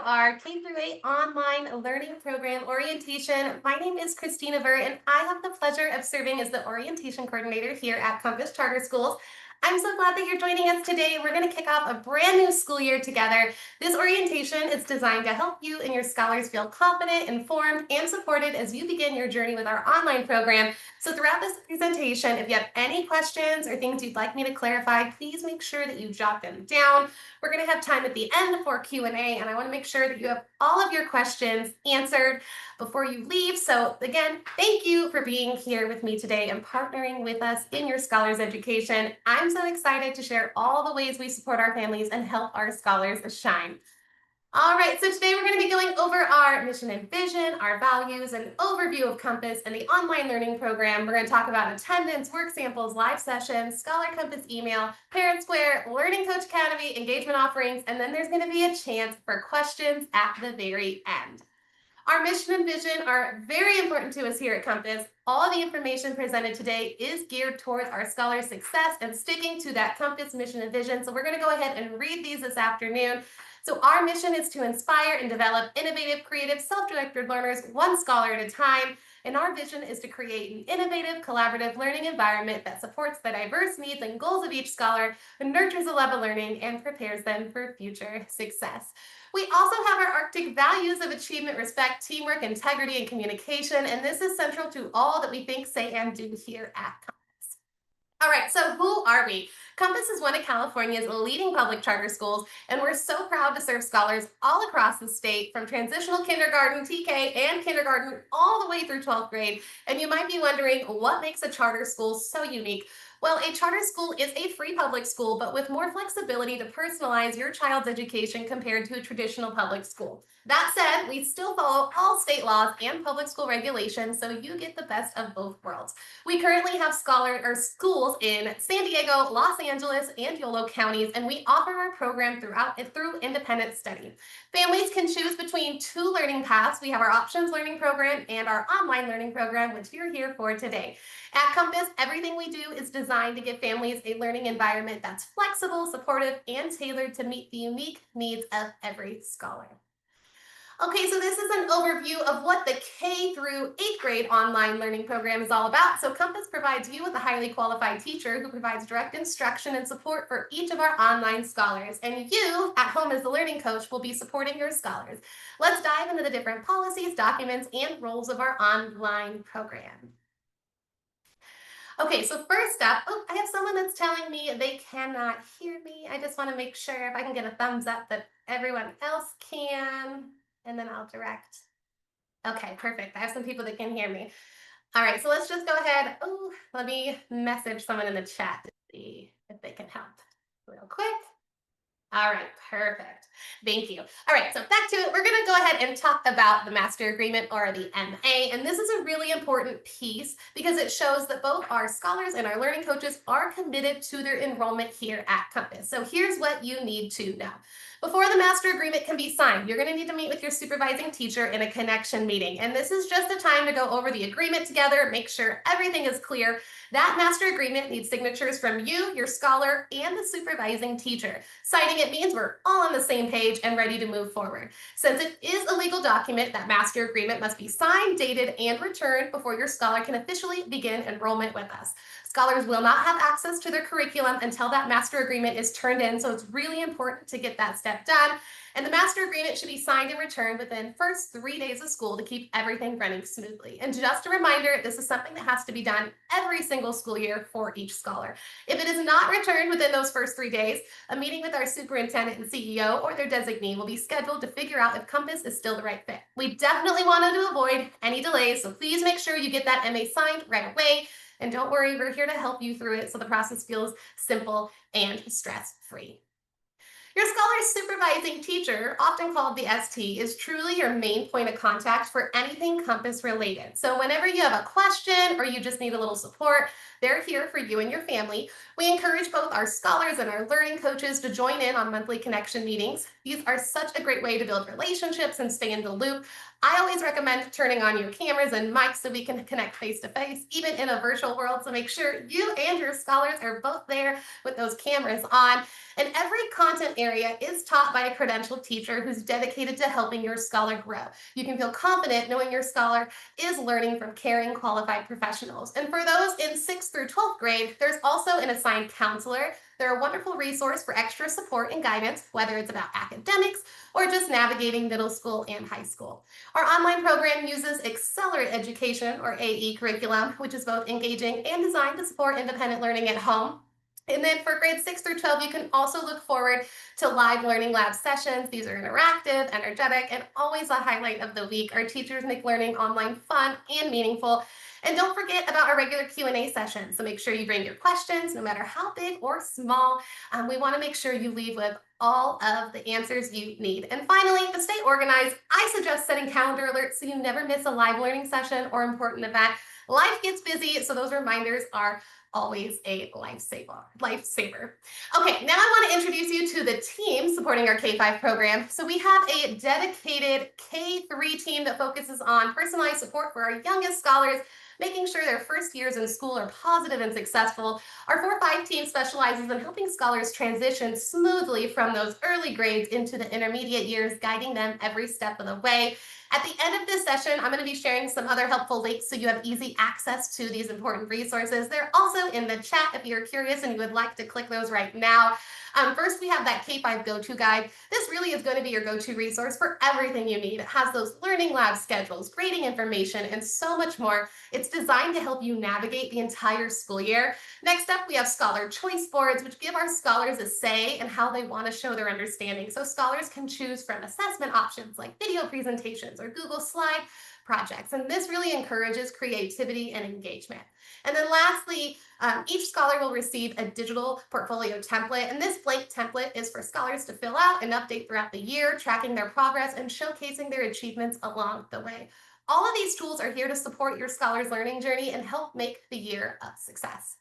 our K-8 online learning program orientation. My name is Christina Ver, and I have the pleasure of serving as the orientation coordinator here at Compass Charter Schools. I'm so glad that you're joining us today. We're going to kick off a brand new school year together. This orientation is designed to help you and your scholars feel confident, informed, and supported as you begin your journey with our online program. So throughout this presentation, if you have any questions or things you'd like me to clarify, please make sure that you jot them down. We're going to have time at the end for Q&A, and I want to make sure that you have all of your questions answered before you leave. So again, thank you for being here with me today and partnering with us in your scholars education. I'm so excited to share all the ways we support our families and help our scholars shine. All right, so today we're going to be going over our mission and vision, our values, an overview of Compass and the online learning program. We're going to talk about attendance, work samples, live sessions, Scholar Compass email, Parent Square, Learning Coach Academy, engagement offerings, and then there's going to be a chance for questions at the very end. Our mission and vision are very important to us here at Compass. All the information presented today is geared towards our scholars' success and sticking to that Compass mission and vision. So we're going to go ahead and read these this afternoon. So our mission is to inspire and develop innovative, creative, self-directed learners, one scholar at a time. And our vision is to create an innovative, collaborative learning environment that supports the diverse needs and goals of each scholar, nurtures a love of learning, and prepares them for future success. We also have our Arctic values of achievement, respect, teamwork, integrity, and communication, and this is central to all that we think, say, and do here at Compass. All right, so who are we? Compass is one of California's leading public charter schools, and we're so proud to serve scholars all across the state, from transitional kindergarten, TK, and kindergarten, all the way through 12th grade. And you might be wondering, what makes a charter school so unique? Well, a charter school is a free public school, but with more flexibility to personalize your child's education compared to a traditional public school. That said, we still follow all state laws and public school regulations, so you get the best of both worlds. We currently have schools in San Diego, Los Angeles, and Yolo counties, and we offer our program through independent study. Families can choose between two learning paths. We have our options learning program and our online learning program, which you're here for today. At Compass, everything we do is designed to give families a learning environment that's flexible, supportive, and tailored to meet the unique needs of every scholar. Okay, so this is an overview of what the K through 8th grade online learning program is all about. So Compass provides you with a highly qualified teacher who provides direct instruction and support for each of our online scholars. And you, at home as the learning coach, will be supporting your scholars. Let's dive into the different policies, documents, and roles of our online program. Okay, so first up, I have someone that's telling me they cannot hear me. I just want to make sure if I can get a thumbs up that everyone else can, and then I'll direct. Okay, perfect. I have some people that can hear me. All right, so let's just go ahead. Oh, let me message someone in the chat to see if they can help real quick. All right, perfect. Thank you. All right, so back to it. We're going to go ahead and talk about the master agreement, or the MA. And this is a really important piece because it shows that both our scholars and our learning coaches are committed to their enrollment here at Compass. So here's what you need to know. Before the master agreement can be signed, you're going to need to meet with your supervising teacher in a connection meeting. And this is just a time to go over the agreement together, make sure everything is clear. That master agreement needs signatures from you, your scholar, and the supervising teacher. Signing it means we're all on the same page and ready to move forward. Since it is a legal document, that master agreement must be signed, dated, and returned before your scholar can officially begin enrollment with us. Scholars will not have access to their curriculum until that master agreement is turned in, so it's really important to get that step done. And the master agreement should be signed and returned within first 3 days of school to keep everything running smoothly. And just a reminder, this is something that has to be done every single school year for each scholar. If it is not returned within those first 3 days, a meeting with our superintendent and CEO or their designee will be scheduled to figure out if Compass is still the right fit. We definitely wanted to avoid any delays, so please make sure you get that MA signed right away. And don't worry, we're here to help you through it so the process feels simple and stress-free. Your scholar's supervising teacher, often called the ST, is truly your main point of contact for anything Compass related. So whenever you have a question or you just need a little support, they're here for you and your family. We encourage both our scholars and our learning coaches to join in on monthly connection meetings. These are such a great way to build relationships and stay in the loop. I always recommend turning on your cameras and mics so we can connect face to face, even in a virtual world. So make sure you and your scholars are both there with those cameras on. And every content area is taught by a credentialed teacher who's dedicated to helping your scholar grow. You can feel confident knowing your scholar is learning from caring, qualified professionals. And for those in 6th through 12th grade, there's also an assigned counselor. They're a wonderful resource for extra support and guidance, whether it's about academics or just navigating middle school and high school. Our online program uses Accelerate Education, or AE curriculum, which is both engaging and designed to support independent learning at home. And then for grades 6 through 12, you can also look forward to live learning lab sessions. These are interactive, energetic, and always a highlight of the week. Our teachers make learning online fun and meaningful. And don't forget about our regular Q&A sessions. So make sure you bring your questions, no matter how big or small. We want to make sure you leave with all of the answers you need. And finally, to stay organized, I suggest setting calendar alerts so you never miss a live learning session or important event. Life gets busy, so those reminders are always a lifesaver. Okay, now I want to introduce you to the team supporting our K-5 program. So we have a dedicated K-3 team that focuses on personalized support for our youngest scholars, making sure their first years in school are positive and successful. Our 4-5 team specializes in helping scholars transition smoothly from those early grades into the intermediate years, guiding them every step of the way. At the end of this session, I'm going to be sharing some other helpful links so you have easy access to these important resources. They're also in the chat if you're curious and you would like to click those right now. First, we have that K-5 go-to guide. This really is going to be your go-to resource for everything you need. It has those learning lab schedules, grading information, and so much more. It's designed to help you navigate the entire school year. Next up, we have scholar choice boards, which give our scholars a say in how they want to show their understanding. So scholars can choose from assessment options like video presentations or Google Slide projects. And this really encourages creativity and engagement. And then lastly, each scholar will receive a digital portfolio template. And this blank template is for scholars to fill out and update throughout the year, tracking their progress and showcasing their achievements along the way. All of these tools are here to support your scholar's learning journey and help make the year a success.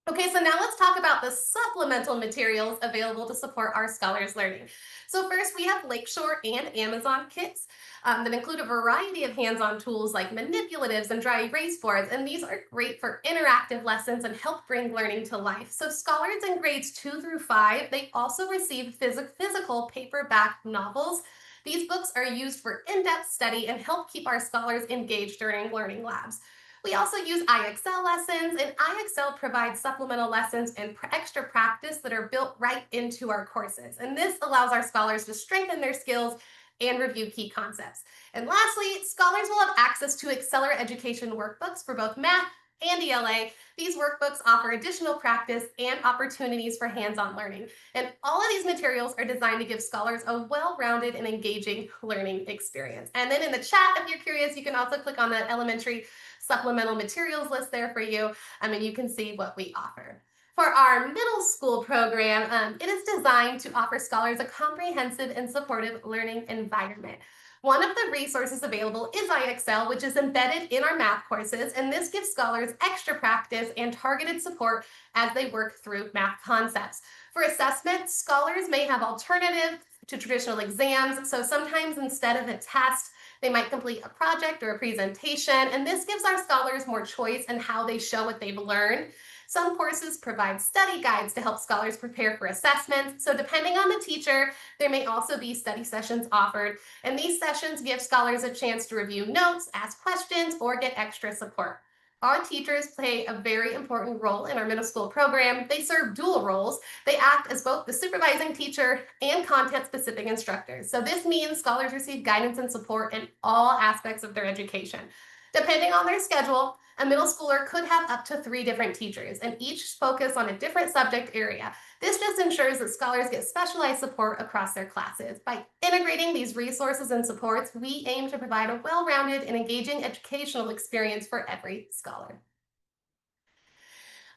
Okay, so now let's talk about the supplemental materials available to support our scholars' learning. So first, we have Lakeshore and Amazon kits that include a variety of hands-on tools like manipulatives and dry erase boards, and these are great for interactive lessons and help bring learning to life. So scholars in grades 2 through 5, they also receive physical paperback novels. These books are used for in-depth study and help keep our scholars engaged during learning labs. We also use IXL lessons, and IXL provides supplemental lessons and extra practice that are built right into our courses. And this allows our scholars to strengthen their skills and review key concepts. And lastly, scholars will have access to Accelerate Education workbooks for both math and ELA. These workbooks offer additional practice and opportunities for hands-on learning. And all of these materials are designed to give scholars a well-rounded and engaging learning experience. And then in the chat, if you're curious, you can also click on that elementary supplemental materials list there for you, and you can see what we offer. For our middle school program, it is designed to offer scholars a comprehensive and supportive learning environment. One of the resources available is IXL, which is embedded in our math courses, and this gives scholars extra practice and targeted support as they work through math concepts. For assessment, scholars may have alternatives to traditional exams, so sometimes instead of a test, they might complete a project or a presentation, and this gives our scholars more choice in how they show what they've learned. Some courses provide study guides to help scholars prepare for assessments. So depending on the teacher, there may also be study sessions offered. And these sessions give scholars a chance to review notes, ask questions, or get extra support. Our teachers play a very important role in our middle school program. They serve dual roles. They act as both the supervising teacher and content-specific instructors. So this means scholars receive guidance and support in all aspects of their education. Depending on their schedule, a middle schooler could have up to 3 different teachers, and each focus on a different subject area. This just ensures that scholars get specialized support across their classes. By integrating these resources and supports, we aim to provide a well-rounded and engaging educational experience for every scholar.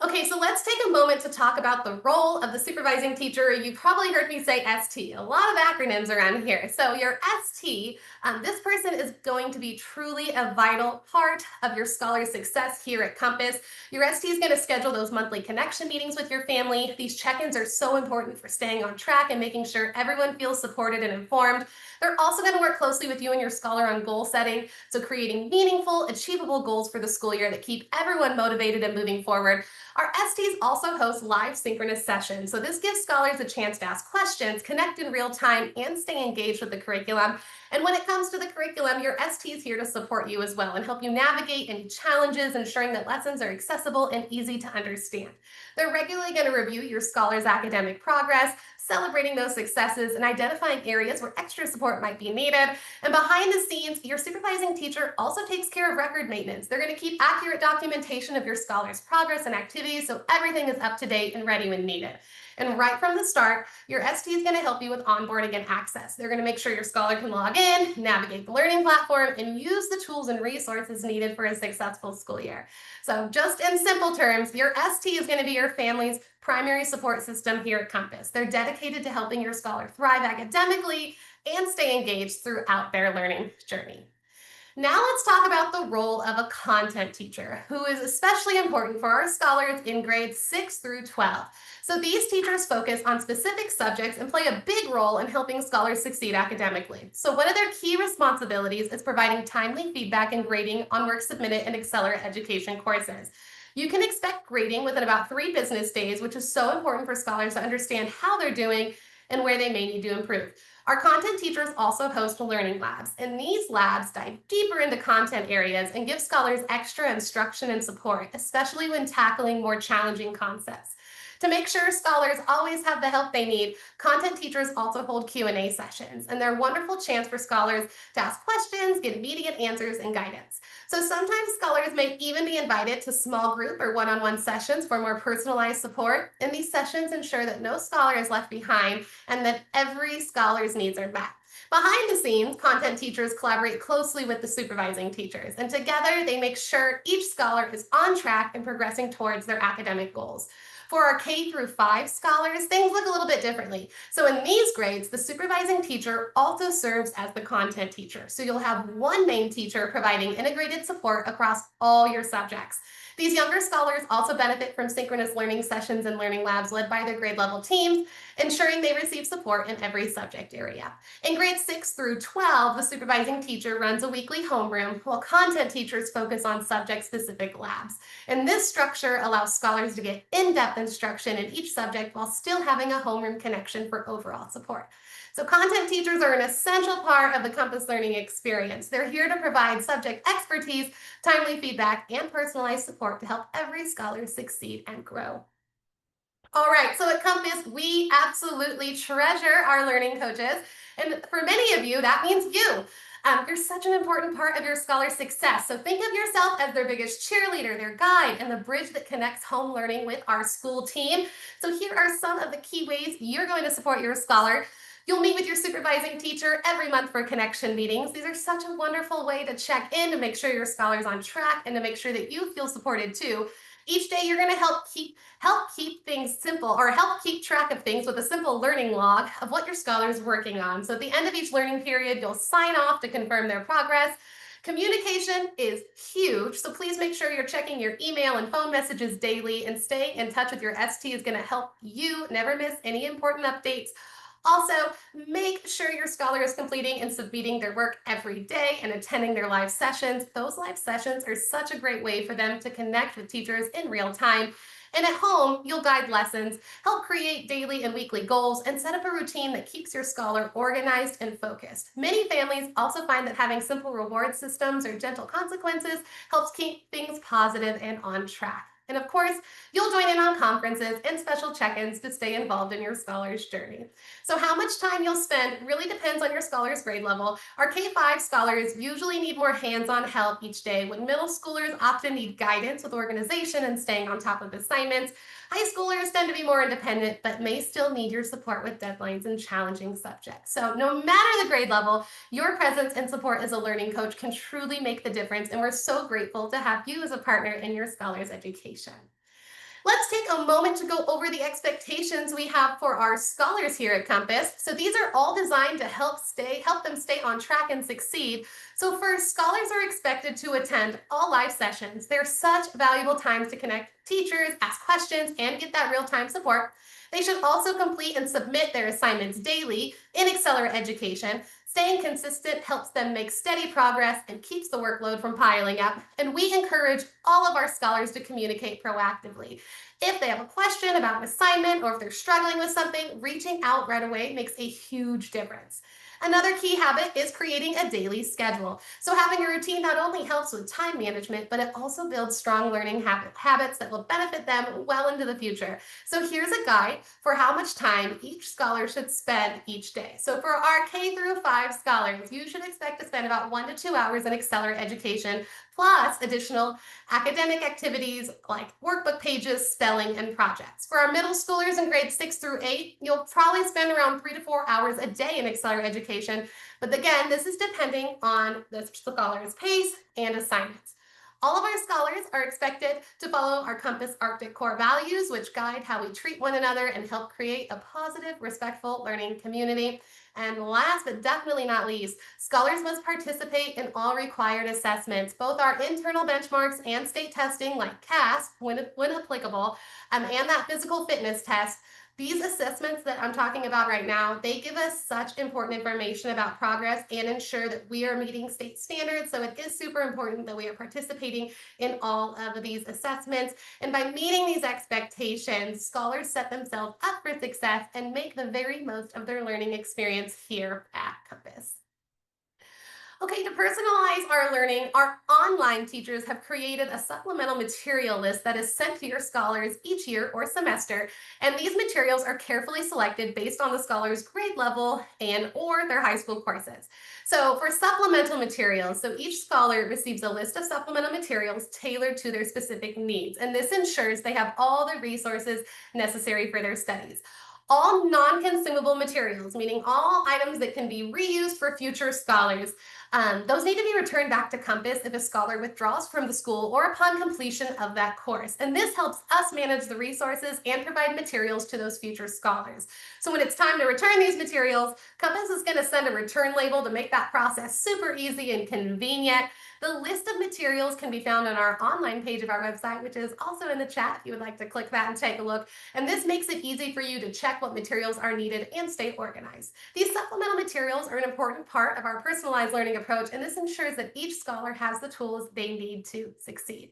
Okay, Okay, so let's take a moment to talk about the role of the supervising teacher. You probably heard me say ST, a lot of acronyms around here. So, your ST, this person is going to be truly a vital part of your scholar's success here at Compass. Your ST is going to schedule those monthly connection meetings with your family. These check ins are so important for staying on track and making sure everyone feels supported and informed. They're also going to work closely with you and your scholar on goal setting, so creating meaningful, achievable goals for the school year that keep everyone motivated and moving forward. Our STs also host live synchronous sessions, so this gives scholars a chance to ask questions, connect in real time, and stay engaged with the curriculum. And when it comes to the curriculum, your ST is here to support you as well and help you navigate any challenges, ensuring that lessons are accessible and easy to understand. They're regularly going to review your scholar's academic progress, celebrating those successes and identifying areas where extra support might be needed. And behind the scenes, your supervising teacher also takes care of record maintenance. They're going to keep accurate documentation of your scholar's progress and activities so everything is up to date and ready when needed. And right from the start, your ST is going to help you with onboarding and access. They're going to make sure your scholar can log in, navigate the learning platform, and use the tools and resources needed for a successful school year. So, just in simple terms, your ST is going to be your family's primary support system here at Compass. They're dedicated to helping your scholar thrive academically and stay engaged throughout their learning journey. Now let's talk about the role of a content teacher, who is especially important for our scholars in grades 6 through 12. So these teachers focus on specific subjects and play a big role in helping scholars succeed academically. So one of their key responsibilities is providing timely feedback and grading on work submitted in Accelerate Education courses. You can expect grading within about 3 business days, which is so important for scholars to understand how they're doing and where they may need to improve. Our content teachers also host learning labs, and these labs dive deeper into content areas and give scholars extra instruction and support, especially when tackling more challenging concepts. To make sure scholars always have the help they need, content teachers also hold Q&A sessions, and they're a wonderful chance for scholars to ask questions, get immediate answers, and guidance. So sometimes scholars may even be invited to small group or one-on-one sessions for more personalized support, and these sessions ensure that no scholar is left behind and that every scholar's needs are met. Behind the scenes, content teachers collaborate closely with the supervising teachers, and together they make sure each scholar is on track and progressing towards their academic goals. For our K through 5 scholars, things look a little bit differently. So in these grades, the supervising teacher also serves as the content teacher. So you'll have one main teacher providing integrated support across all your subjects. These younger scholars also benefit from synchronous learning sessions and learning labs led by their grade level teams, ensuring they receive support in every subject area. In grades 6 through 12, the supervising teacher runs a weekly homeroom, while content teachers focus on subject specific labs. And this structure allows scholars to get in depth instruction in each subject while still having a homeroom connection for overall support. So, content teachers are an essential part of the Compass learning experience. They're here to provide subject expertise, timely feedback, and personalized support to help every scholar succeed and grow. All right, so at Compass, we absolutely treasure our learning coaches. And for many of you, that means you. You're such an important part of your scholar's success. So think of yourself as their biggest cheerleader, their guide, and the bridge that connects home learning with our school team. So here are some of the key ways you're going to support your scholar. You'll meet with your supervising teacher every month for connection meetings. These are such a wonderful way to check in to make sure your scholar's on track and to make sure that you feel supported too. Each day you're going to help keep things simple or help keep track of things with a simple learning log of what your scholar is working on. So at the end of each learning period, you'll sign off to confirm their progress. Communication is huge, so please make sure you're checking your email and phone messages daily, and staying in touch with your ST is going to help you never miss any important updates. Also, make sure your scholar is completing and submitting their work every day and attending their live sessions. Those live sessions are such a great way for them to connect with teachers in real time. And at home, you'll guide lessons, help create daily and weekly goals, and set up a routine that keeps your scholar organized and focused. Many families also find that having simple reward systems or gentle consequences helps keep things positive and on track. And of course, you'll join in on conferences and special check-ins to stay involved in your scholar's journey. So how much time you'll spend really depends on your scholar's grade level. Our K-5 scholars usually need more hands-on help each day, when middle schoolers often need guidance with organization and staying on top of assignments. High schoolers tend to be more independent, but may still need your support with deadlines and challenging subjects. So no matter the grade level, your presence and support as a learning coach can truly make the difference, and we're so grateful to have you as a partner in your scholar's education. Let's take a moment to go over the expectations we have for our scholars here at Compass. So these are all designed to help them stay on track and succeed. So first, scholars are expected to attend all live sessions. They're such valuable times to connect with teachers, ask questions, and get that real-time support. They should also complete and submit their assignments daily in Accelerate Education. Staying consistent helps them make steady progress and keeps the workload from piling up. And we encourage all of our scholars to communicate proactively. If they have a question about an assignment or if they're struggling with something, reaching out right away makes a huge difference. Another key habit is creating a daily schedule. So, having a routine not only helps with time management, but it also builds strong learning habits that will benefit them well into the future. So, here's a guide for how much time each scholar should spend each day. So, for our K through 5 scholars, you should expect to spend about 1 to 2 hours in Accelerate Education, plus additional academic activities like workbook pages, spelling, and projects. For our middle schoolers in grades 6 through 8, you'll probably spend around 3 to 4 hours a day in Accelerate Education. But again, this is depending on the scholar's pace and assignments. All of our scholars are expected to follow our Compass Arctic core values, which guide how we treat one another and help create a positive, respectful learning community. And last but definitely not least, scholars must participate in all required assessments, both our internal benchmarks and state testing like CASP when applicable, and that physical fitness test. These assessments that I'm talking about right now, they give us such important information about progress and ensure that we are meeting state standards. So it is super important that we are participating in all of these assessments. And by meeting these expectations, scholars set themselves up for success and make the very most of their learning experience here at Compass. Okay, to personalize our learning, our online teachers have created a supplemental material list that is sent to your scholars each year or semester, and these materials are carefully selected based on the scholar's grade level and or their high school courses. So for supplemental materials, so each scholar receives a list of supplemental materials tailored to their specific needs, and this ensures they have all the resources necessary for their studies. All non-consumable materials, meaning all items that can be reused for future scholars, those need to be returned back to Compass if a scholar withdraws from the school or upon completion of that course. And this helps us manage the resources and provide materials to those future scholars. So when it's time to return these materials, Compass is going to send a return label to make that process super easy and convenient. The list of materials can be found on our online page of our website, which is also in the chat if you would like to click that and take a look. And this makes it easy for you to check what materials are needed and stay organized. These supplemental materials are an important part of our personalized learning approach, and this ensures that each scholar has the tools they need to succeed.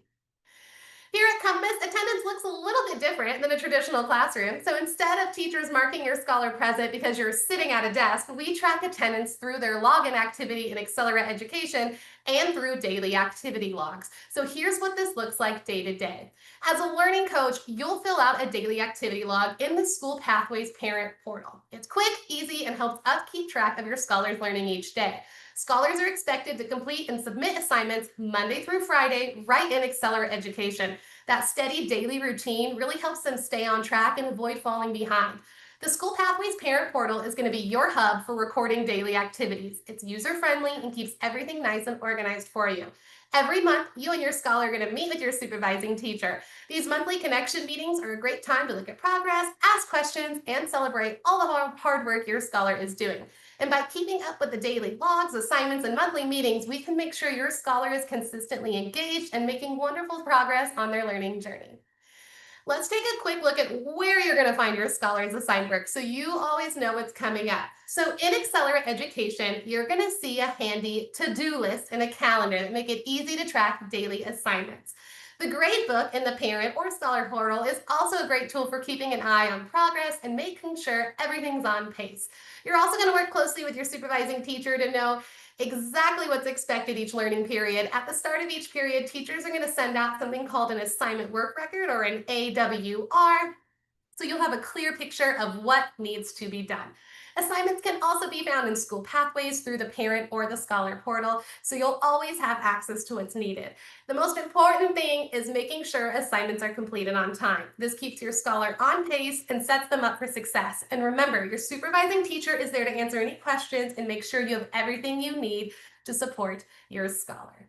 Here at Compass, attendance looks a little bit different than a traditional classroom. So instead of teachers marking your scholar present because you're sitting at a desk, we track attendance through their login activity in Accelerate Education and through daily activity logs. So here's what this looks like day to day. As a learning coach, you'll fill out a daily activity log in the School Pathways parent portal. It's quick, easy, and helps us keep track of your scholar's learning each day. Scholars are expected to complete and submit assignments Monday through Friday right in Accelerate Education. That steady daily routine really helps them stay on track and avoid falling behind. The School Pathways Parent Portal is going to be your hub for recording daily activities. It's user friendly and keeps everything nice and organized for you. Every month, you and your scholar are going to meet with your supervising teacher. These monthly connection meetings are a great time to look at progress, ask questions, and celebrate all the hard work your scholar is doing. And by keeping up with the daily logs, assignments, and monthly meetings, we can make sure your scholar is consistently engaged and making wonderful progress on their learning journey. Let's take a quick look at where you're going to find your scholars assigned work so you always know what's coming up. So in Accelerate Education, you're going to see a handy to-do list and a calendar that make it easy to track daily assignments. The grade book in the parent or scholar portal is also a great tool for keeping an eye on progress and making sure everything's on pace. You're also going to work closely with your supervising teacher to know exactly what's expected each learning period. At the start of each period, teachers are going to send out something called an assignment work record or an AWR, so you'll have a clear picture of what needs to be done. Assignments can also be found in school pathways through the parent or the scholar portal, so you'll always have access to what's needed. The most important thing is making sure assignments are completed on time. This keeps your scholar on pace and sets them up for success. And remember, your supervising teacher is there to answer any questions and make sure you have everything you need to support your scholar.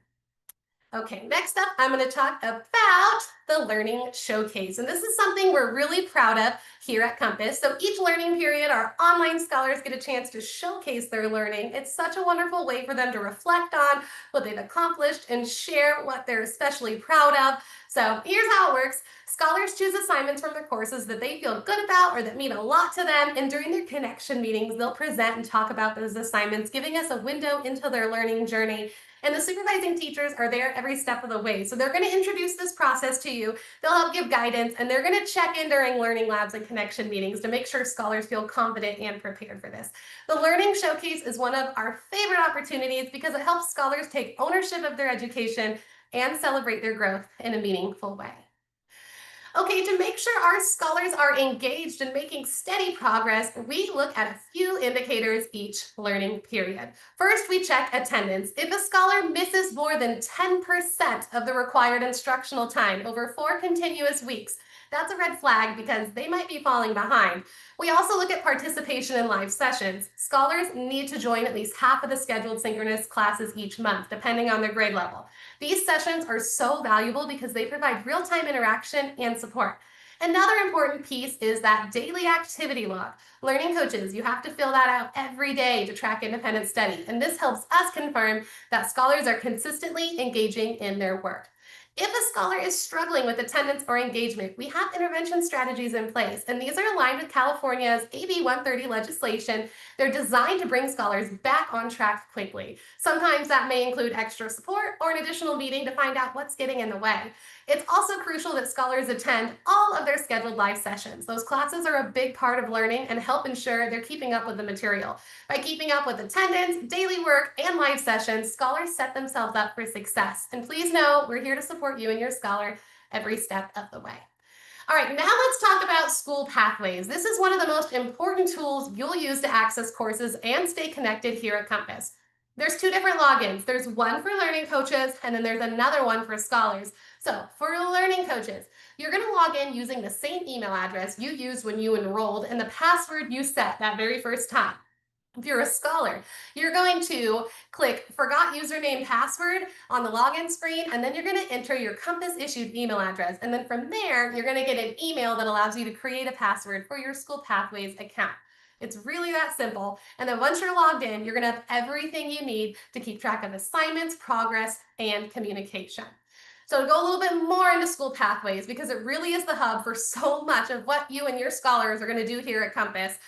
Okay, next up, I'm going to talk about the Learning Showcase. And this is something we're really proud of here at Compass. So each learning period, our online scholars get a chance to showcase their learning. It's such a wonderful way for them to reflect on what they've accomplished and share what they're especially proud of. So here's how it works. Scholars choose assignments from their courses that they feel good about or that mean a lot to them. And during their connection meetings, they'll present and talk about those assignments, giving us a window into their learning journey. And the supervising teachers are there every step of the way. So they're going to introduce this process to you. They'll help give guidance, and they're going to check in during learning labs and connection meetings to make sure scholars feel confident and prepared for this. The Learning Showcase is one of our favorite opportunities because it helps scholars take ownership of their education and celebrate their growth in a meaningful way. Okay, to make sure our scholars are engaged and making steady progress, we look at a few indicators each learning period. First, we check attendance. If a scholar misses more than 10% of the required instructional time over 4 continuous weeks, that's a red flag because they might be falling behind. We also look at participation in live sessions. Scholars need to join at least half of the scheduled synchronous classes each month, depending on their grade level. These sessions are so valuable because they provide real time interaction and support. Another important piece is that daily activity log. Learning coaches, you have to fill that out every day to track independent study, and this helps us confirm that scholars are consistently engaging in their work. If a scholar is struggling with attendance or engagement, we have intervention strategies in place, and these are aligned with California's AB 130 legislation. They're designed to bring scholars back on track quickly. Sometimes that may include extra support or an additional meeting to find out what's getting in the way. It's also crucial that scholars attend all of their scheduled live sessions. Those classes are a big part of learning and help ensure they're keeping up with the material. By keeping up with attendance, daily work, and live sessions, scholars set themselves up for success. And please know we're here to support you and your scholar every step of the way. All right, now let's talk about school pathways. This is one of the most important tools you'll use to access courses and stay connected here at Compass. There's two different logins. There's one for learning coaches, and then there's another one for scholars. So for learning coaches, you're going to log in using the same email address you used when you enrolled and the password you set that very first time. If you're a scholar, you're going to click Forgot Username Password on the login screen, and then you're going to enter your Compass issued email address. And then from there, you're going to get an email that allows you to create a password for your School Pathways account. It's really that simple. And then once you're logged in, you're going to have everything you need to keep track of assignments, progress, and communication. So to go a little bit more into School Pathways, because it really is the hub for so much of what you and your scholars are going to do here at Compass.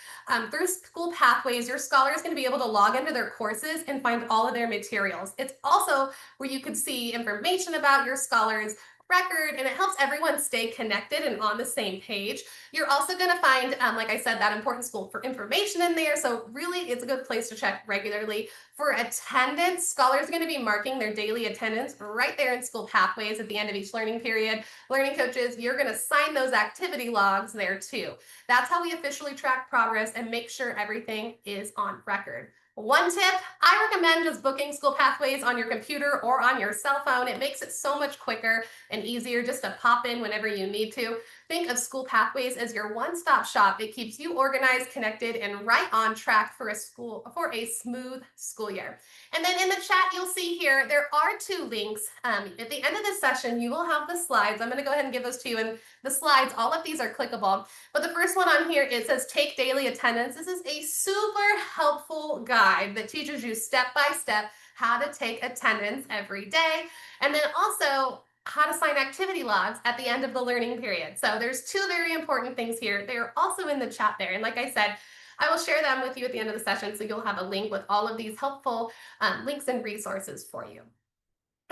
Through School Pathways, your scholar is going to be able to log into their courses and find all of their materials. It's also where you can see information about your scholars record, and it helps everyone stay connected and on the same page. You're also going to find, like I said, that important school for information in there. So really, it's a good place to check regularly. For attendance, scholars are going to be marking their daily attendance right there in School Pathways at the end of each learning period. Learning coaches, you're going to sign those activity logs there too. That's how we officially track progress and make sure everything is on record. One tip, I recommend just booking School Pathways on your computer or on your cell phone. It makes it so much quicker and easier just to pop in whenever you need to. Think of School Pathways as your one-stop shop. It keeps you organized, connected, and right on track for a smooth school year. And then in the chat, you'll see here, there are two links. At the end of this session, you will have the slides. I'm going to go ahead and give those to you. And the slides, all of these are clickable. But the first one on here, it says Take Daily Attendance. This is a super helpful guide that teaches you step by step how to take attendance every day. And then also how to sign activity logs at the end of the learning period. So there's two very important things here. They're also in the chat there. And like I said, I will share them with you at the end of the session, so you'll have a link with all of these helpful links and resources for you.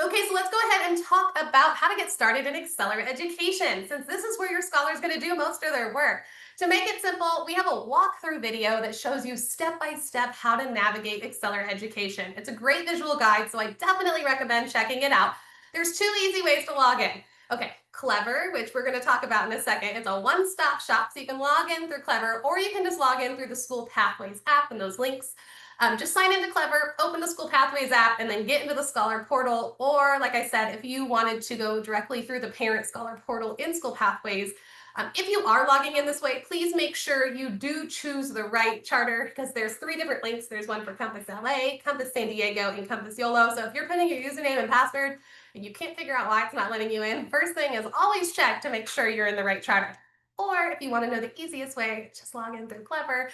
Okay, so let's go ahead and talk about how to get started in Accelerate Education, since this is where your scholar is going to do most of their work. To make it simple, we have a walkthrough video that shows you step-by-step how to navigate Accelerate Education. It's a great visual guide, so I definitely recommend checking it out. There's two easy ways to log in. Okay, Clever, which we're going to talk about in a second. It's a one-stop shop, so you can log in through Clever, or you can just log in through the School Pathways app and those links. Just sign into Clever, open the School Pathways app, and then get into the Scholar Portal. Or, like I said, if you wanted to go directly through the Parent Scholar Portal in School Pathways, if you are logging in this way, please make sure you do choose the right charter, because there's three different links. There's one for Compass LA, Compass San Diego, and Compass YOLO. So if you're putting your username and password and you can't figure out why it's not letting you in, first thing is always check to make sure you're in the right charter. Or if you want to know the easiest way, just log in through Clever.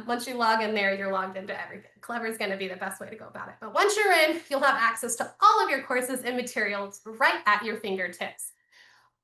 Once you log in there, you're logged into everything. Clever is going to be the best way to go about it. But once you're in, you'll have access to all of your courses and materials right at your fingertips.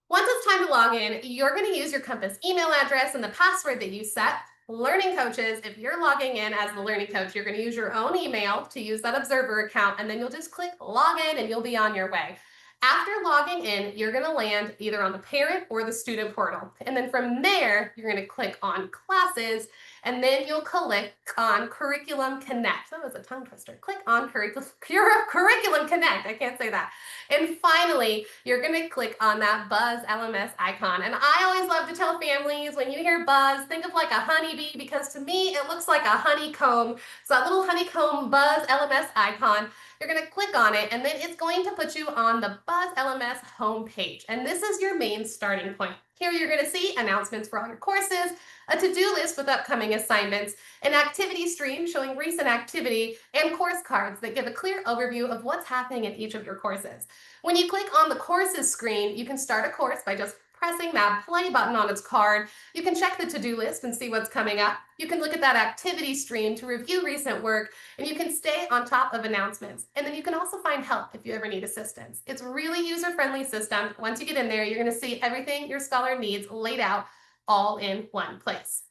Once it's time to log in, you're going to use your Compass email address and the password that you set. Learning coaches, if you're logging in as the learning coach, you're going to use your own email to use that observer account, and then you'll just click log in and you'll be on your way. After logging in, you're going to land either on the parent or the student portal. And then from there, you're going to click on classes, and then you'll click on Curriculum Connect. That was a tongue twister. Click on Curriculum Connect. I can't say that. And finally, you're going to click on that Buzz LMS icon. And I always love to tell families, when you hear Buzz, think of like a honeybee, because to me, it looks like a honeycomb. So that little honeycomb Buzz LMS icon, you're going to click on it, and then it's going to put you on the Buzz LMS homepage. And this is your main starting point. Here you're going to see announcements for all your courses, a to-do list with upcoming assignments, an activity stream showing recent activity, and course cards that give a clear overview of what's happening in each of your courses. When you click on the courses screen, you can start a course by just pressing that play button on its card. You can check the to-do list and see what's coming up. You can look at that activity stream to review recent work, and you can stay on top of announcements. And then you can also find help if you ever need assistance. It's a really user-friendly system. Once you get in there, you're going to see everything your scholar needs laid out all in one place.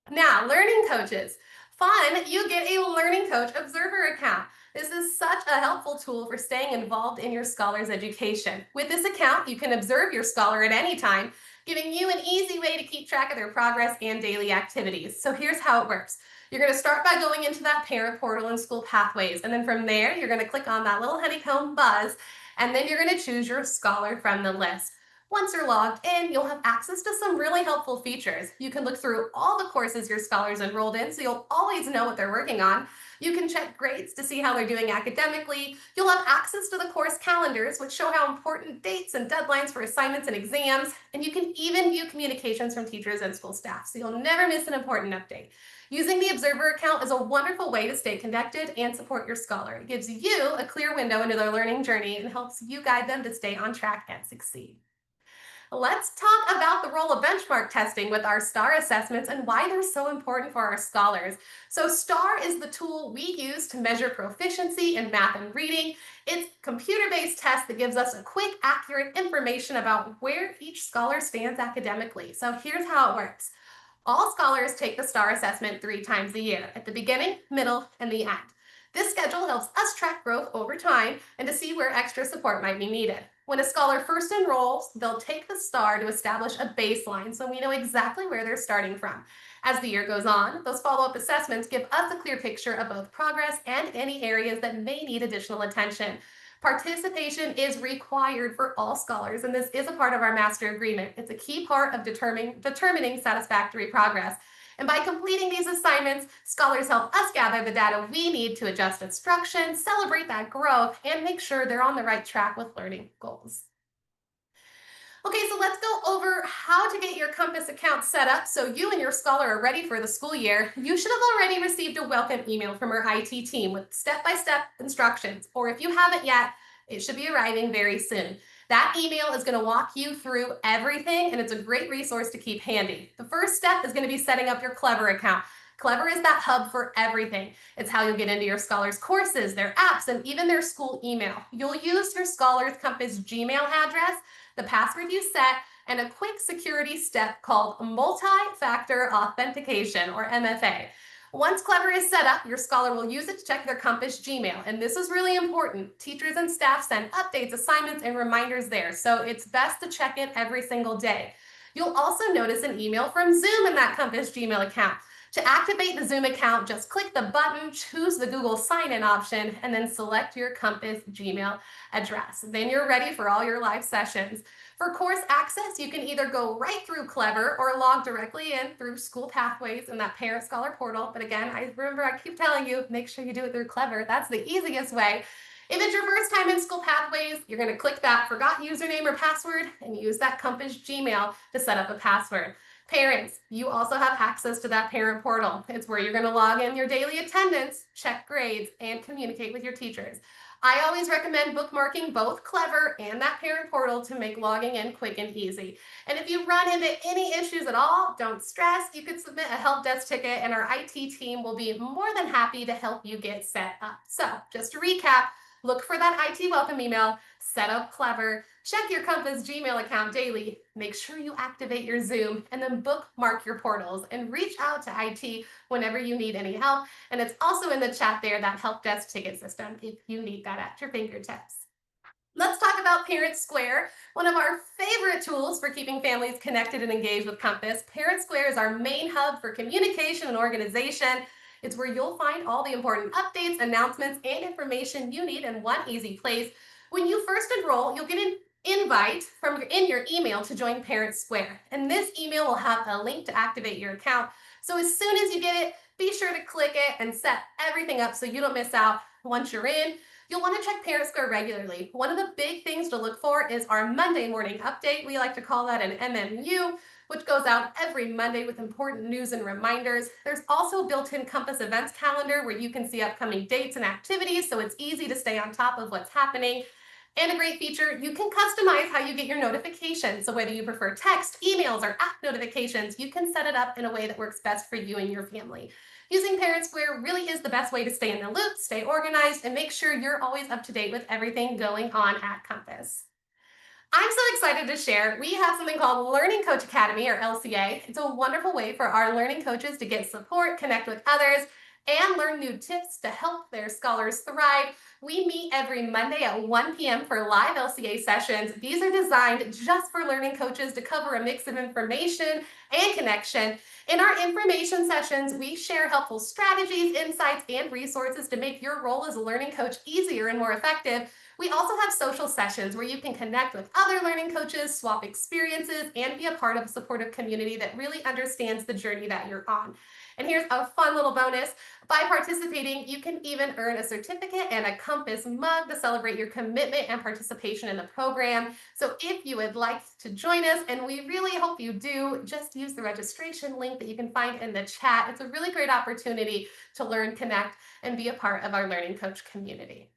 Now, learning coaches. Fun, you get a Learning Coach Observer account. This is such a helpful tool for staying involved in your scholar's education. With this account, you can observe your scholar at any time, giving you an easy way to keep track of their progress and daily activities. So here's how it works. You're going to start by going into that parent portal and school pathways, and then from there, you're going to click on that little honeycomb Buzz, and then you're going to choose your scholar from the list. Once you're logged in, you'll have access to some really helpful features. You can look through all the courses your scholar's enrolled in, so you'll always know what they're working on. You can check grades to see how they're doing academically. You'll have access to the course calendars, which show how important dates and deadlines for assignments and exams. And you can even view communications from teachers and school staff, so you'll never miss an important update. Using the Observer account is a wonderful way to stay connected and support your scholar. It gives you a clear window into their learning journey and helps you guide them to stay on track and succeed. Let's talk about the role of benchmark testing with our STAR assessments and why they're so important for our scholars. So STAR is the tool we use to measure proficiency in math and reading. It's a computer-based test that gives us a quick, accurate information about where each scholar stands academically. So here's how it works. All scholars take the STAR assessment 3 times a year, at the beginning, middle, and the end. This schedule helps us track growth over time and to see where extra support might be needed. When a scholar first enrolls, they'll take the STAR to establish a baseline so we know exactly where they're starting from. As the year goes on, those follow-up assessments give us a clear picture of both progress and any areas that may need additional attention. Participation is required for all scholars, and this is a part of our master agreement. It's a key part of determining satisfactory progress. And by completing these assignments, scholars help us gather the data we need to adjust instruction, celebrate that growth, and make sure they're on the right track with learning goals. Okay, so let's go over how to get your Compass account set up so you and your scholar are ready for the school year. You should have already received a welcome email from our IT team with step-by-step instructions, or if you haven't yet, it should be arriving very soon. That email is going to walk you through everything, and it's a great resource to keep handy. The first step is going to be setting up your Clever account. Clever is that hub for everything. It's how you'll get into your scholar's courses, their apps, and even their school email. You'll use your scholar's Compass Gmail address, the password you set, and a quick security step called multi-factor authentication, or MFA. Once Clever is set up, your scholar will use it to check their Compass Gmail. And this is really important. Teachers and staff send updates, assignments, and reminders there, so it's best to check it every single day. You'll also notice an email from Zoom in that Compass Gmail account. To activate the Zoom account, just click the button, choose the Google sign-in option, and then select your Compass Gmail address. Then you're ready for all your live sessions. For course access, you can either go right through Clever or log directly in through School Pathways in that Parent Scholar portal. But again, I keep telling you, make sure you do it through Clever. That's the easiest way. If it's your first time in School Pathways, you're going to click that Forgot Username or Password and use that Compass Gmail to set up a password. Parents, you also have access to that parent portal. It's where you're going to log in your daily attendance, check grades, and communicate with your teachers. I always recommend bookmarking both Clever and that parent portal to make logging in quick and easy. And if you run into any issues at all, don't stress. You can submit a help desk ticket, and our IT team will be more than happy to help you get set up. So, just to recap, look for that IT welcome email, set up Clever, check your Compass Gmail account daily, make sure you activate your Zoom, and then bookmark your portals and reach out to IT whenever you need any help. And it's also in the chat there, that help desk ticket system, if you need that at your fingertips. Let's talk about Parent Square, one of our favorite tools for keeping families connected and engaged with Compass. Parent Square is our main hub for communication and organization. It's where you'll find all the important updates, announcements, and information you need in one easy place. When you first enroll, you'll get an invite in your email to join Parent Square. And this email will have a link to activate your account. So as soon as you get it, be sure to click it and set everything up so you don't miss out. Once you're in, you'll want to check Parent Square regularly. One of the big things to look for is our Monday morning update. We like to call that an MMU, which goes out every Monday with important news and reminders. There's also a built-in Compass events calendar where you can see upcoming dates and activities, so it's easy to stay on top of what's happening. And a great feature, you can customize how you get your notifications. So whether you prefer text, emails, or app notifications, you can set it up in a way that works best for you and your family. Using Parent Square really is the best way to stay in the loop, stay organized, and make sure you're always up to date with everything going on at Compass. I'm so excited to share. We have something called Learning Coach Academy, or LCA. It's a wonderful way for our learning coaches to get support, connect with others, and learn new tips to help their scholars thrive. We meet every Monday at 1 p.m. for live LCA sessions. These are designed just for learning coaches to cover a mix of information and connection. In our information sessions, we share helpful strategies, insights, and resources to make your role as a learning coach easier and more effective. We also have social sessions where you can connect with other learning coaches, swap experiences, and be a part of a supportive community that really understands the journey that you're on. And here's a fun little bonus. By participating, you can even earn a certificate and a Compass mug to celebrate your commitment and participation in the program. So if you would like to join us, and we really hope you do, just use the registration link that you can find in the chat. It's a really great opportunity to learn, connect, and be a part of our learning coach community.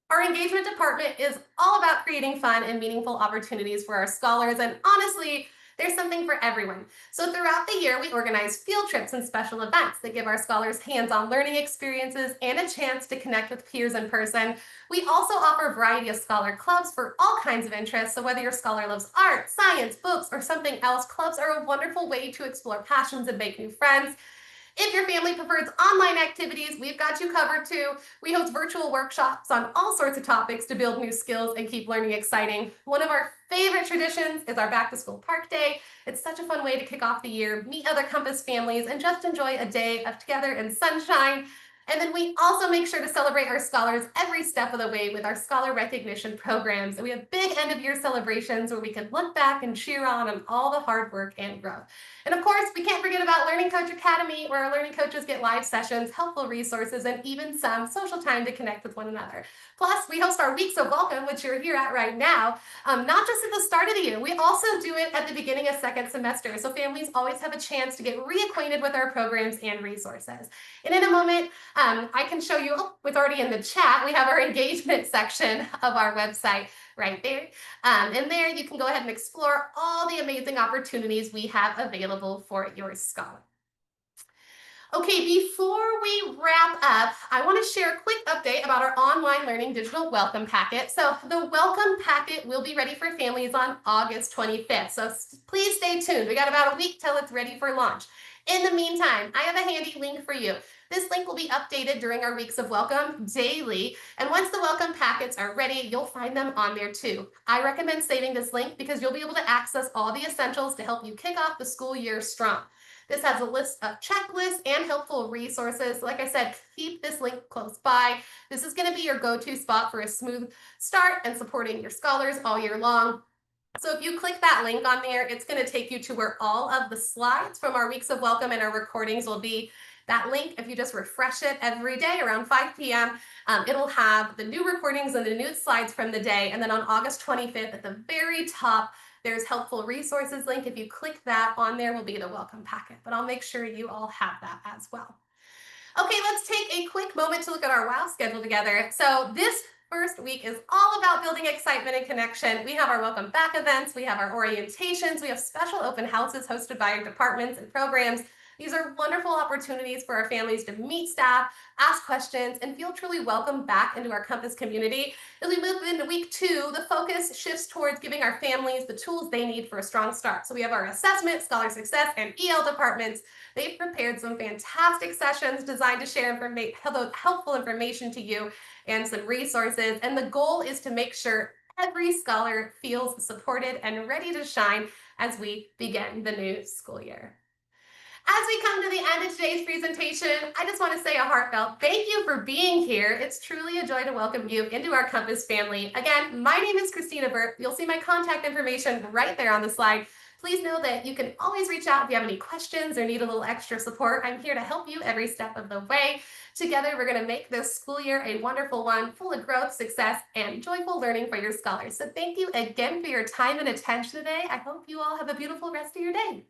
Our engagement department is all about creating fun and meaningful opportunities for our scholars, and honestly, there's something for everyone. So throughout the year, we organize field trips and special events that give our scholars hands-on learning experiences and a chance to connect with peers in person. We also offer a variety of scholar clubs for all kinds of interests. So whether your scholar loves art, science, books, or something else, clubs are a wonderful way to explore passions and make new friends. If your family prefers online activities, we've got you covered too. We host virtual workshops on all sorts of topics to build new skills and keep learning exciting. One of our favorite traditions is our back to school park day. It's such a fun way to kick off the year, meet other Compass families, and just enjoy a day of together in sunshine. And then we also make sure to celebrate our scholars every step of the way with our scholar recognition programs. We have big end of year celebrations where we can look back and cheer on all the hard work and growth. And of course, we can't forget about Learning Coach Academy, where our learning coaches get live sessions, helpful resources, and even some social time to connect with one another. Plus, we host our Weeks of Welcome, which you're here at right now, not just at the start of the year. We also do it at the beginning of second semester, so families always have a chance to get reacquainted with our programs and resources. And in a moment, I can show you, oh, it's already in the chat, we have our engagement section of our website right there. And there you can go ahead and explore all the amazing opportunities we have available for your scholar. Okay, before we wrap up, I want to share a quick update about our online learning digital welcome packet. So the welcome packet will be ready for families on August 25th. So please stay tuned. We got about a week till it's ready for launch. In the meantime, I have a handy link for you. This link will be updated during our weeks of welcome daily. And once the welcome packets are ready, you'll find them on there too. I recommend saving this link because you'll be able to access all the essentials to help you kick off the school year strong. This has a list of checklists and helpful resources. Like I said, keep this link close by. This is going to be your go-to spot for a smooth start and supporting your scholars all year long. So if you click that link on there, it's going to take you to where all of the slides from our weeks of welcome and our recordings will be. That link, if you just refresh it every day around 5 p.m., it'll have the new recordings and the new slides from the day. And then on August 25th, at the very top, there's helpful resources link. If you click that, on there will be the welcome packet, but I'll make sure you all have that as well. Okay, let's take a quick moment to look at our WOW schedule together. So this first week is all about building excitement and connection. We have our welcome back events, we have our orientations, we have special open houses hosted by our departments and programs. These are wonderful opportunities for our families to meet staff, ask questions, and feel truly welcome back into our campus community. As we move into week two, the focus shifts towards giving our families the tools they need for a strong start. So we have our assessment, scholar success, and EL departments. They've prepared some fantastic sessions designed to share helpful information to you and some resources. And the goal is to make sure every scholar feels supported and ready to shine as we begin the new school year. As we come to the end of today's presentation, I just want to say a heartfelt thank you for being here. It's truly a joy to welcome you into our Compass family. Again, my name is Christina Burt. You'll see my contact information right there on the slide. Please know that you can always reach out if you have any questions or need a little extra support. I'm here to help you every step of the way. Together, we're going to make this school year a wonderful one, full of growth, success, and joyful learning for your scholars. So thank you again for your time and attention today. I hope you all have a beautiful rest of your day.